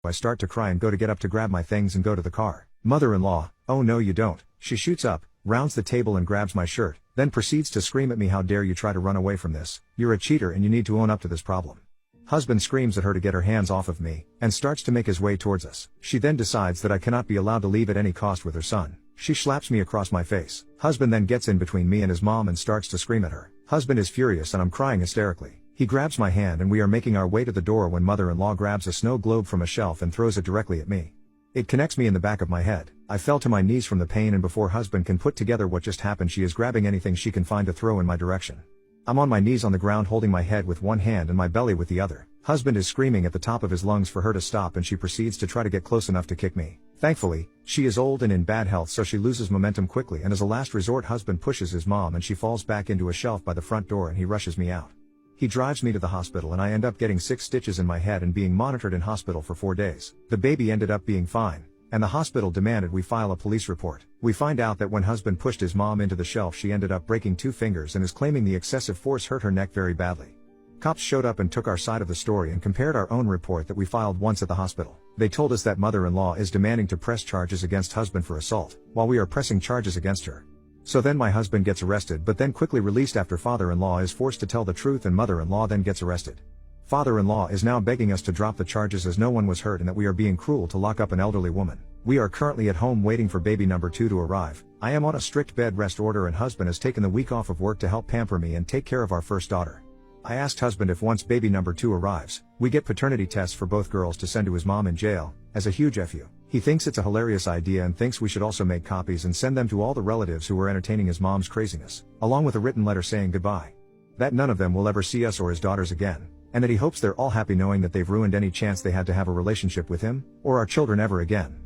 I start to cry and go to get up to grab my things and go to the car. Mother-in-law, oh no you don't. She shoots up, rounds the table and grabs my shirt, then proceeds to scream at me, how dare you try to run away from this, you're a cheater and you need to own up to this problem. Husband screams at her to get her hands off of me, and starts to make his way towards us. She then decides that I cannot be allowed to leave at any cost with her son. She slaps me across my face. Husband then gets in between me and his mom and starts to scream at her. Husband is furious and I'm crying hysterically. He grabs my hand and we are making our way to the door when mother-in-law grabs a snow globe from a shelf and throws it directly at me. It connects me in the back of my head. I fell to my knees from the pain, and before husband can put together what just happened, she is grabbing anything she can find to throw in my direction. I'm on my knees on the ground holding my head with one hand and my belly with the other. Husband is screaming at the top of his lungs for her to stop, and she proceeds to try to get close enough to kick me. Thankfully, she is old and in bad health, so she loses momentum quickly, and as a last resort husband pushes his mom and she falls back into a shelf by the front door and he rushes me out. He drives me to the hospital and I end up getting 6 stitches in my head and being monitored in hospital for 4 days. The baby ended up being fine, and the hospital demanded we file a police report. We find out that when husband pushed his mom into the shelf, she ended up breaking 2 fingers and is claiming the excessive force hurt her neck very badly. Cops showed up and took our side of the story and compared our own report that we filed once at the hospital. They told us that mother-in-law is demanding to press charges against husband for assault, while we are pressing charges against her. So then my husband gets arrested but then quickly released after father-in-law is forced to tell the truth, and mother-in-law then gets arrested. Father-in-law is now begging us to drop the charges as no one was hurt and that we are being cruel to lock up an elderly woman. We are currently at home waiting for baby number 2 to arrive. I am on a strict bed rest order and husband has taken the week off of work to help pamper me and take care of our first daughter. I asked husband if once baby number 2 arrives, we get paternity tests for both girls to send to his mom in jail, as a huge FU. He thinks it's a hilarious idea and thinks we should also make copies and send them to all the relatives who were entertaining his mom's craziness, along with a written letter saying goodbye. That none of them will ever see us or his daughters again, and that he hopes they're all happy knowing that they've ruined any chance they had to have a relationship with him, or our children ever again.